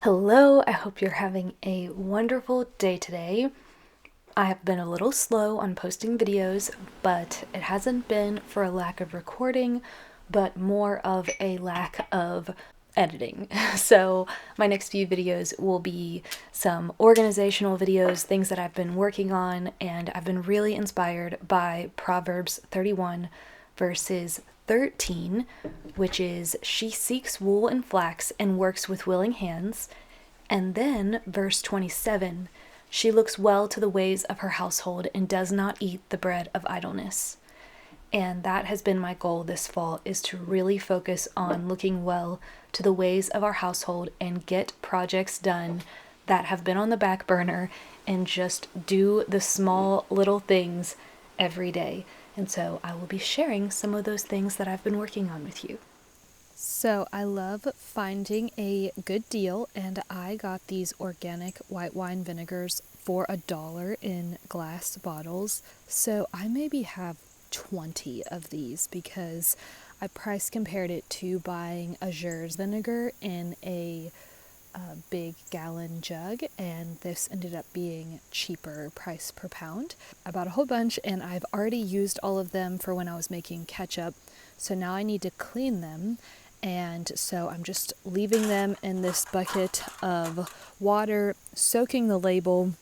Hello, I hope you're having a wonderful day today. I have been a little slow on posting videos, but it hasn't been for a lack of recording, but more of a lack of editing. So my next few videos will be some organizational videos, things that I've been working on, and I've been really inspired by Proverbs 31 verses 13, which is, "She seeks wool and flax and works with willing hands." And then verse 27, "She looks well to the ways of her household and does not eat the bread of idleness." And that has been my goal this fall, is to really focus on looking well to the ways of our household and get projects done that have been on the back burner and just do the small little things every day. And so I will be sharing some of those things that I've been working on with you. So I love finding a good deal, and I got these organic white wine vinegars for $1 in glass bottles. So I maybe have 20 of these because I price compared it to buying Azure's vinegar in a big gallon jug, and this ended up being cheaper price per pound. I bought a whole bunch, and I've already used all of them for when I was making ketchup, so now I need to clean them. And so I'm just leaving them in this bucket of water, soaking the label,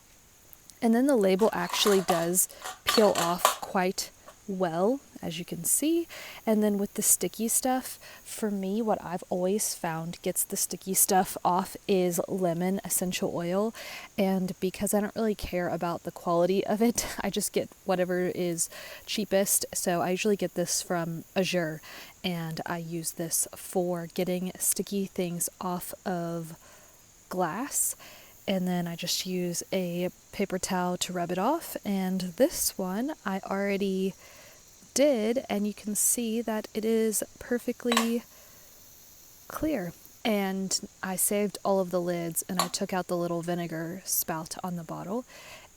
and then the label actually does peel off quite well, as you can see. And then with the sticky stuff, for me, what I've always found gets the sticky stuff off is lemon essential oil. And because I don't really care about the quality of it, I just get whatever is cheapest. So I usually get this from Azure, and I use this for getting sticky things off of glass. And then I just use a paper towel to rub it off. And this one I already did, and you can see that it is perfectly clear. And I saved all of the lids, and I took out the little vinegar spout on the bottle.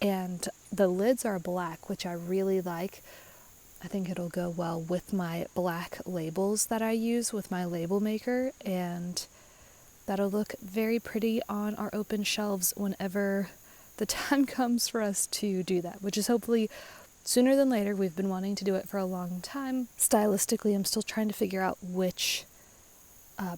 And the lids are black, which I really like. I think it'll go well with my black labels that I use with my label maker, and that'll look very pretty on our open shelves whenever the time comes for us to do that, which is hopefully sooner than later. We've been wanting to do it for a long time. Stylistically, I'm still trying to figure out which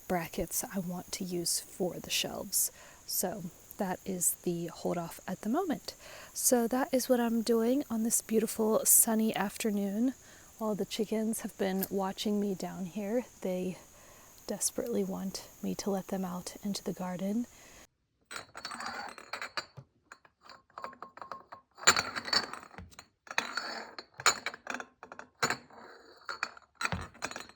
brackets I want to use for the shelves. So that is the hold off at the moment. So that is what I'm doing on this beautiful sunny afternoon. While the chickens have been watching me down here, they desperately want me to let them out into the garden.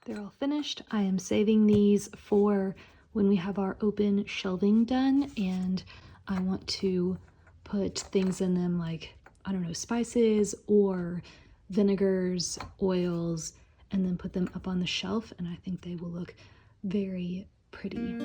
They're all finished. I am saving these for when we have our open shelving done, and I want to put things in them like, I don't know, spices or vinegars, oils, and then put them up on the shelf, and I think they will look very pretty.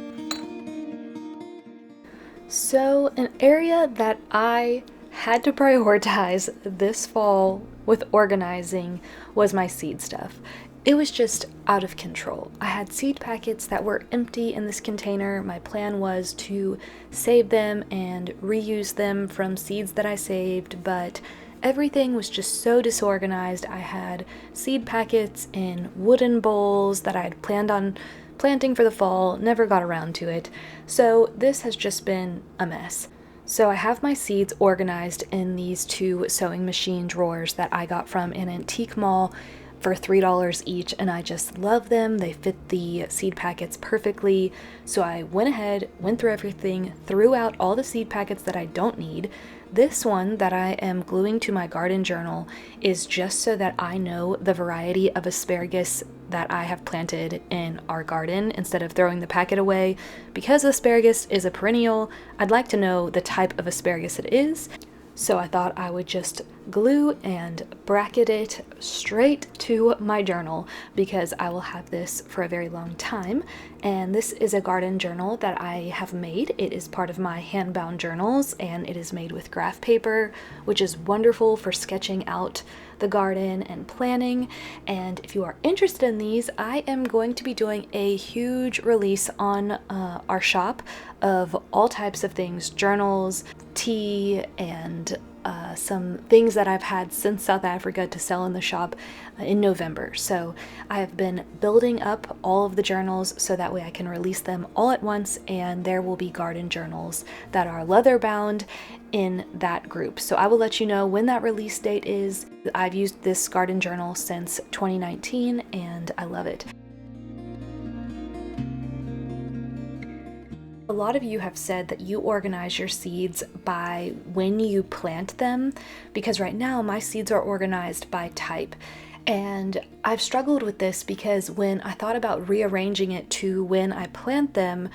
So an area that I had to prioritize this fall with organizing was my seed stuff. It was just out of control. I had seed packets that were empty in this container. My plan was to save them and reuse them from seeds that I saved, but everything was just so disorganized. I had seed packets in wooden bowls that I had planned on planting for the fall, never got around to it. So this has just been a mess. So I have my seeds organized in these 2 sewing machine drawers that I got from an antique mall for $3 each, and I just love them. They fit the seed packets perfectly. So I went ahead, went through everything, threw out all the seed packets that I don't need. This one that I am gluing to my garden journal is just so that I know the variety of asparagus that I have planted in our garden instead of throwing the packet away. Because asparagus is a perennial, I'd like to know the type of asparagus it is. So I thought I would just glue and bracket it straight to my journal because I will have this for a very long time. And this is a garden journal that I have made. It is part of my hand-bound journals, and it is made with graph paper, which is wonderful for sketching out the garden and planning. And if you are interested in these, I am going to be doing a huge release on our shop of all types of things, journals, tea, and some things that I've had since South Africa to sell in the shop in November. So I have been building up all of the journals so that way I can release them all at once, and there will be garden journals that are leather bound in that group. So I will let you know when that release date is. I've used this garden journal since 2019 and I love it. A lot of you have said that you organize your seeds by when you plant them, because right now my seeds are organized by type. And I've struggled with this because when I thought about rearranging it to when I plant them,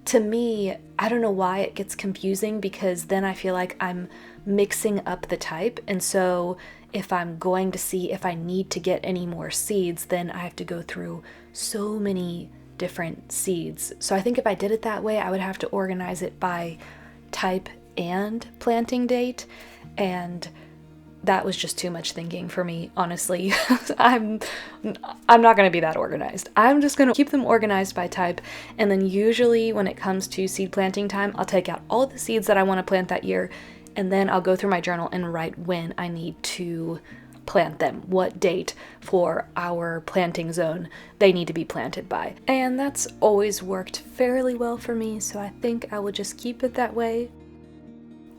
to me, I don't know why it gets confusing, because then I feel like I'm mixing up the type. And so if I'm going to see if I need to get any more seeds, then I have to go through so many different seeds. So I think if I did it that way, I would have to organize it by type and planting date, and that was just too much thinking for me, honestly. I'm not going to be that organized. I'm just going to keep them organized by type, and then usually when it comes to seed planting time, I'll take out all the seeds that I want to plant that year, and then I'll go through my journal and write when I need to plant them, what date for our planting zone they need to be planted by. And that's always worked fairly well for me, so I think I will just keep it that way.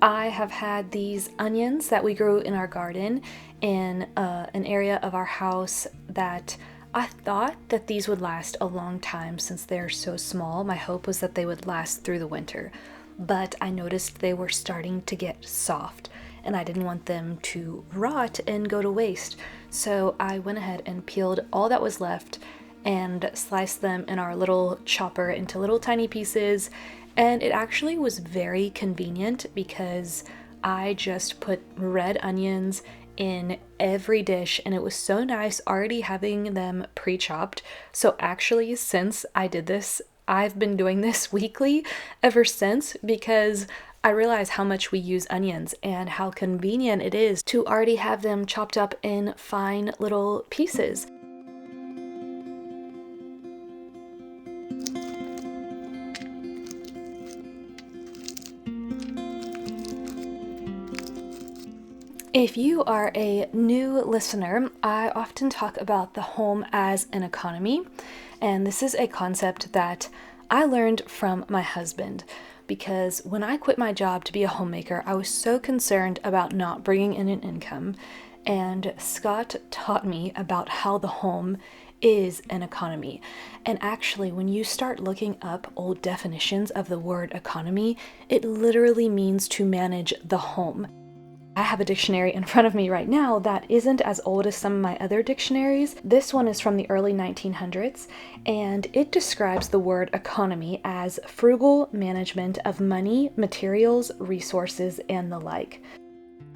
I have had these onions that we grew in our garden in an area of our house that I thought that these would last a long time since they're so small. My hope was that they would last through the winter, but I noticed they were starting to get soft, and I didn't want them to rot and go to waste. So I went ahead and peeled all that was left and sliced them in our little chopper into little tiny pieces. And it actually was very convenient because I just put red onions in every dish, and it was so nice already having them pre-chopped. So actually, since I did this, I've been doing this weekly ever since, because I realize how much we use onions and how convenient it is to already have them chopped up in fine little pieces. If you are a new listener, I often talk about the home as an economy, and this is a concept that I learned from my husband. Because when I quit my job to be a homemaker, I was so concerned about not bringing in an income, and Scott taught me about how the home is an economy. And actually, when you start looking up old definitions of the word economy, it literally means to manage the home. I have a dictionary in front of me right now that isn't as old as some of my other dictionaries. This one is from the early 1900s, and it describes the word economy as frugal management of money, materials, resources, and the like.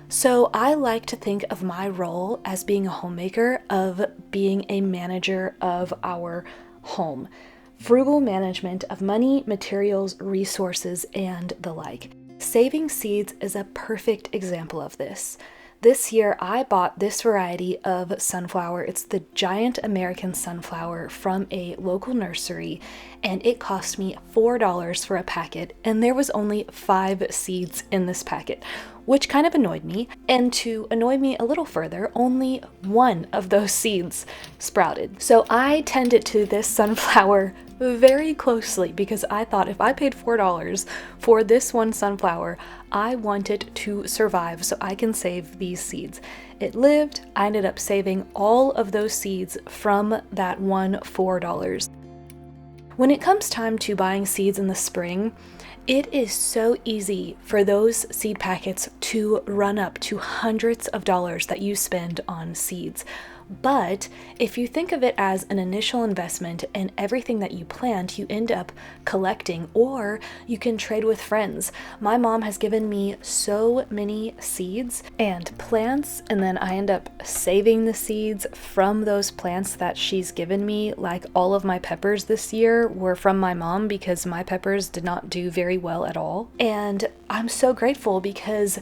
So I like to think of my role as being a homemaker, of being a manager of our home. Frugal management of money, materials, resources, and the like. Saving seeds is a perfect example of this. This year I bought this variety of sunflower. It's the giant American sunflower from a local nursery, and it cost me $4 for a packet, and there was only 5 seeds in this packet, which kind of annoyed me. And to annoy me a little further, only 1 of those seeds sprouted. So I tended to this sunflower very closely because I thought if I paid $4 for this one sunflower, I want it to survive so I can save these seeds. It lived. I ended up saving all of those seeds from that one $4. When it comes time to buying seeds in the spring, it is so easy for those seed packets to run up to hundreds of dollars that you spend on seeds. But if you think of it as an initial investment and everything that you plant, you end up collecting, or you can trade with friends. My mom has given me so many seeds and plants, and then I end up saving the seeds from those plants that she's given me. Like all of my peppers this year were from my mom because my peppers did not do very well at all. And I'm so grateful because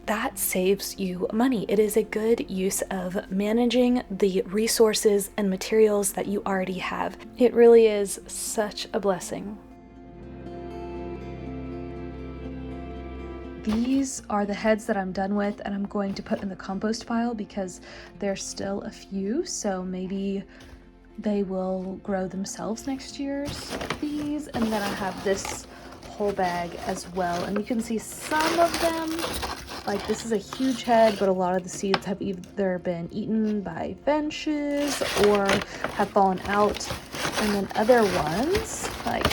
that saves you money. It is a good use of managing the resources and materials that you already have. It really is such a blessing. These are the heads that I'm done with, and I'm going to put in the compost pile because there's still a few, so maybe they will grow themselves next year. So these, and then I have this whole bag as well, and you can see some of them. Like this is a huge head, but a lot of the seeds have either been eaten by finches or have fallen out. And then other ones, like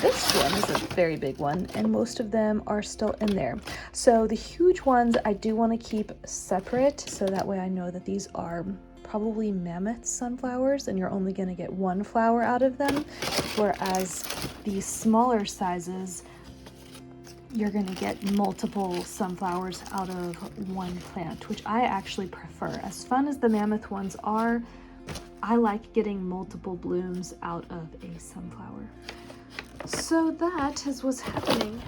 this one is a very big one, and most of them are still in there. So the huge ones I do want to keep separate, so that way I know that these are probably mammoth sunflowers and you're only going to get one flower out of them, whereas these smaller sizes, you're going to get multiple sunflowers out of one plant, which I actually prefer. As fun as the mammoth ones are, I like getting multiple blooms out of a sunflower. So that is what's happening.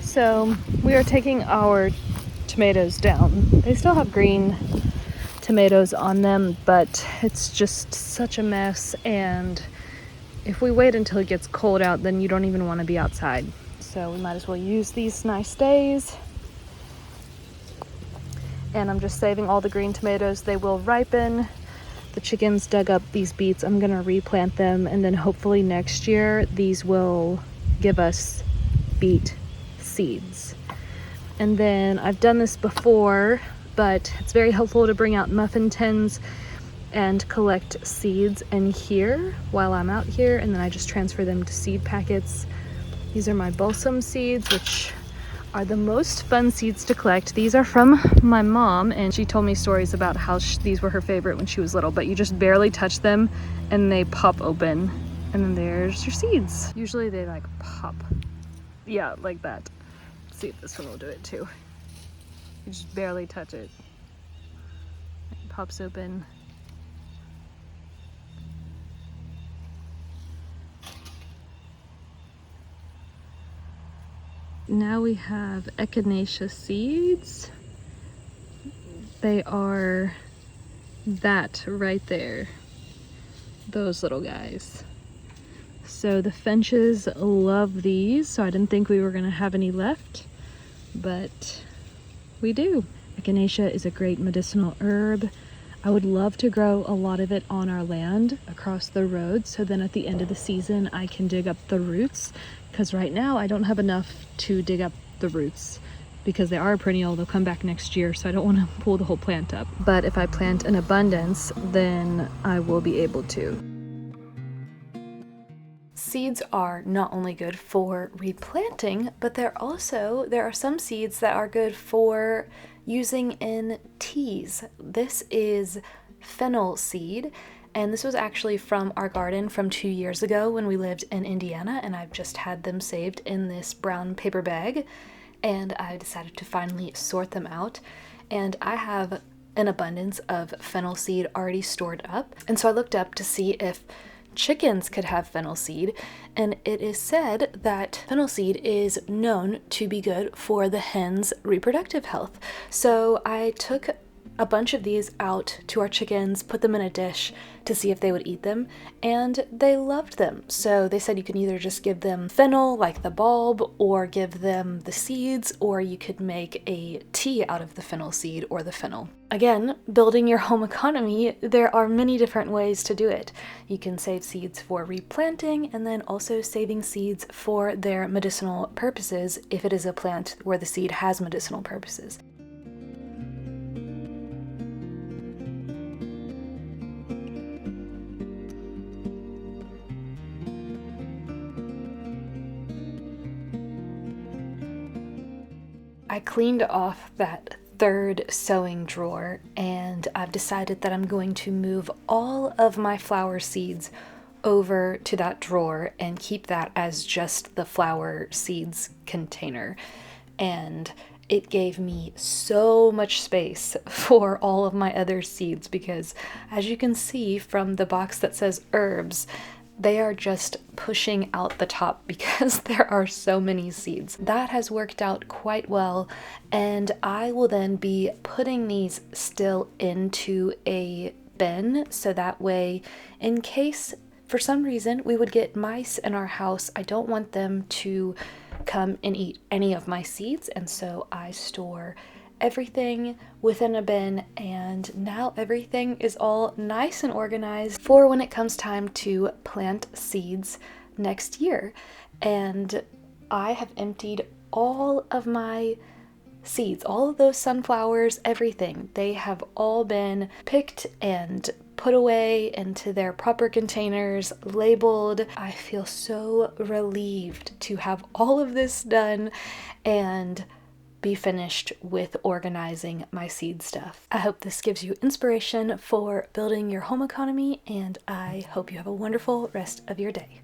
So we are taking our tomatoes down. They still have green tomatoes on them, but it's just such a mess, and if we wait until it gets cold out, then you don't even want to be outside. So we might as well use these nice days. And I'm just saving all the green tomatoes. They will ripen. The chickens dug up these beets. I'm gonna replant them, and then hopefully next year these will give us beet seeds. And then I've done this before, but it's very helpful to bring out muffin tins and collect seeds in here while I'm out here, and then I just transfer them to seed packets. These are my balsam seeds, which are the most fun seeds to collect. These are from my mom, and she told me stories about how these were her favorite when she was little, but you just barely touch them and they pop open, and then there's your seeds. Usually they like pop. Yeah, like that. Let's see if this one will do it too. You just barely touch it. It pops open. Now we have echinacea seeds. They are that right there. Those little guys. So the finches love these, so I didn't think we were gonna have any left, but we do. Echinacea is a great medicinal herb. I would love to grow a lot of it on our land across the road, so then at the end of the season I can dig up the roots, because right now I don't have enough to dig up the roots because they are perennial. They'll come back next year, so I don't want to pull the whole plant up. But if I plant in abundance, then I will be able to. Seeds are not only good for replanting, but there are some seeds that are good for using in teas. This is Fennel Seed, and this was actually from our garden from 2 years ago when we lived in Indiana, and I've just had them saved in this brown paper bag, and I decided to finally sort them out. And I have an abundance of fennel seed already stored up, and so I looked up to see if chickens could have fennel seed, and it is said that fennel seed is known to be good for the hen's reproductive health. So I took a bunch of these out to our chickens, put them in a dish to see if they would eat them, and they loved them. So they said you can either just give them fennel, like the bulb, or give them the seeds, or you could make a tea out of the fennel seed or the fennel. Again, building your home economy, there are many different ways to do it. You can save seeds for replanting, and then also saving seeds for their medicinal purposes if it is a plant where the seed has medicinal purposes. I cleaned off that third sewing drawer, and I've decided that I'm going to move all of my flower seeds over to that drawer and keep that as just the flower seeds container. And it gave me so much space for all of my other seeds because, as you can see from the box that says herbs, they are just pushing out the top because there are so many seeds. That has worked out quite well, and I will then be putting these still into a bin so that way, in case for some reason we would get mice in our house, I don't want them to come and eat any of my seeds, and so I store everything within a bin, and now everything is all nice and organized for when it comes time to plant seeds next year. And I have emptied all of my seeds, all of those sunflowers, everything. They have all been picked and put away into their proper containers, labeled. I feel so relieved to have all of this done and be finished with organizing my seed stuff. I hope this gives you inspiration for building your home economy, and I hope you have a wonderful rest of your day.